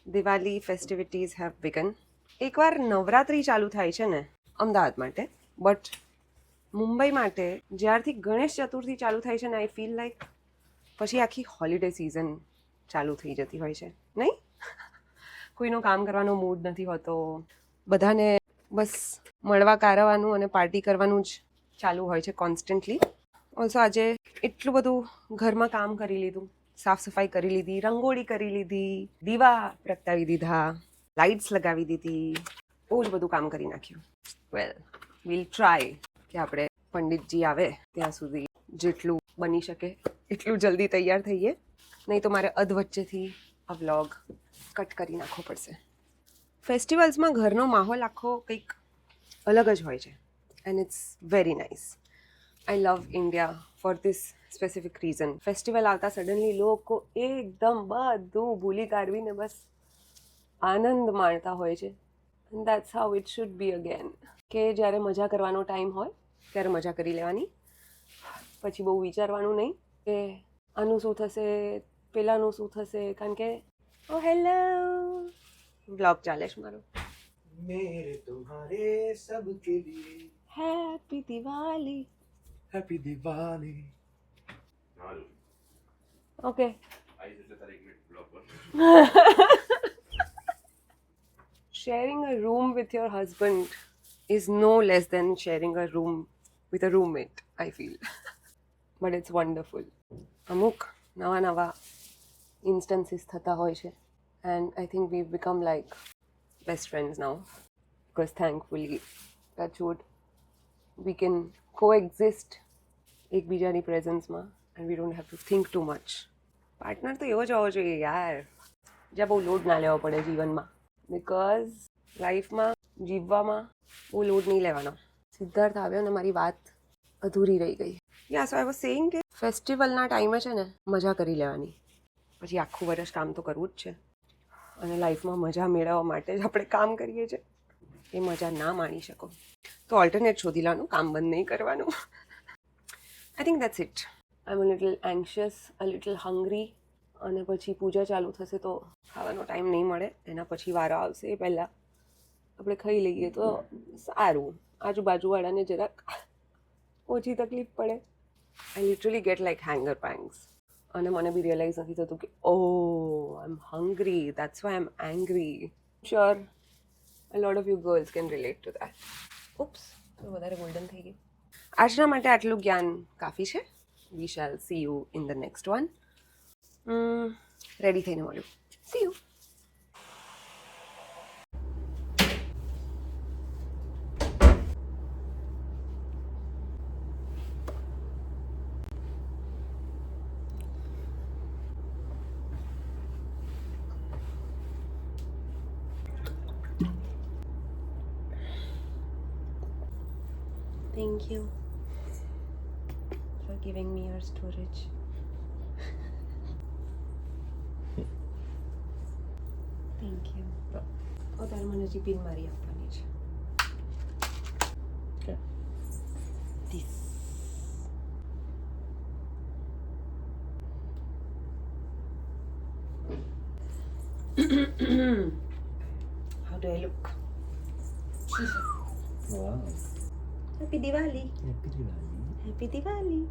Diwali ફેસ્ટિવિટીઝ have began. એકવાર નવરાત્રિ ચાલુ થાય છે ને અમદાવાદ માટે, બટ મુંબઈ માટે જ્યારથી ગણેશ ચતુર્થી ચાલુ થાય છે ને આઈ ફીલ લાઈક પછી આખી હોલિડે સિઝન ચાલુ થઈ જતી હોય છે, નહીં? કોઈનો કામ કરવાનો મૂડ નથી હોતો, બધાને બસ મળવા કારવાનું અને પાર્ટી કરવાનું જ ચાલુ હોય છે કોન્સ્ટન્ટલી. ઓલ્સો આજે એટલું બધું ઘરમાં કામ કરી લીધું, સાફ સફાઈ કરી લીધી, રંગોળી કરી લીધી, દીવા પ્રગટાવી દીધા, લાઇટ્સ લગાવી દીધી, બહુ જ બધું કામ કરી નાખ્યું. વેલ, વીલ ટ્રાય કે આપણે પંડિતજી આવે ત્યાં સુધી જેટલું બની શકે એટલું જલ્દી તૈયાર થઈએ, નહીં તો મારે અધવચ્ચેથી આ વ્લોગ કટ કરી નાખવો પડશે. ફેસ્ટિવલ્સમાં ઘરનો માહોલ આખો કંઈક અલગ જ હોય છે and it's very nice. I love India for this specific reason. Festival આવતા સડનલી લોકો એકદમ બધું ભૂલી કાઢવીને બસ આનંદ માણતા હોય છે. And that's how it should be again. કે જ્યારે મજા કરવાનો ટાઈમ હોય ત્યારે મજા કરી લેવાની, પછી બહુ વિચારવાનું નહીં કે આનું શું થશે, પેલાનું શું થશે, કારણ કે ઓ હેલો વ્લોગ ચાલે છે મારો. मेरे तुम्हारे सबके लिए happy Diwali. Happy Diwali. Okay. Sharing a room with your husband is no less than sharing a room with a roommate, I feel. But it's wonderful. અમુક નવા instances થતા હોય છે and I think we've become like best friends now because thankfully, touch wood, we can coexist એકબીજાની પ્રેઝન્સમાં and we don't have to think too much. Partner તો એવો જ હોવો જોઈએ યાર, જ્યાં બહુ લોડ ના લેવો પડે જીવનમાં, બિકોઝ લાઈફમાં જીવવામાં બહુ લોડ નહીં લેવાનો. સિદ્ધાર્થ આવ્યો ને મારી વાત અધૂરી રહી ગઈ. યા સો આઈ વોઝ સેઇંગ કે ફેસ્ટિવલના ટાઈમે છે ને મજા કરી લેવાની, પછી આખું વર્ષ કામ તો કરવું જ છે અને લાઈફમાં મજા મેળવવા માટે જ આપણે કામ કરીએ છીએ. એ મજા ના માણી શકો તો ઓલ્ટરનેટ શોધી લેવાનું, કામ બંધ નહીં કરવાનું. I think that's it. I am a little anxious, a little hungry. અને પછી પૂજા ચાલુ થશે તો ખાવાનો ટાઈમ નહીં મળે, એના પછી વારો આવશે એ પહેલાં આપણે ખાઈ લઈએ તો સારું, આજુબાજુવાળાને જરાક ઓછી તકલીફ પડે. I literally get like hunger pangs અને મને બી રિયલાઇઝ નથી થતું કે oh I am hungry, that's why I am angry. Sure a lot of you girls can relate to that. Oops, તો વધારે ગોલ્ડન થઈ ગઈ. આજના માટે આટલું જ્ઞાન કાફી છે. We shall see you in the next one. Ready થઈને મળ્યું. See you. Thank you for giving me your storage. Thank you. તારે મને હજી પિન મારી આપવાની છે. This. How do I look? Wow. Happy Diwali. Happy Diwali. Happy Diwali.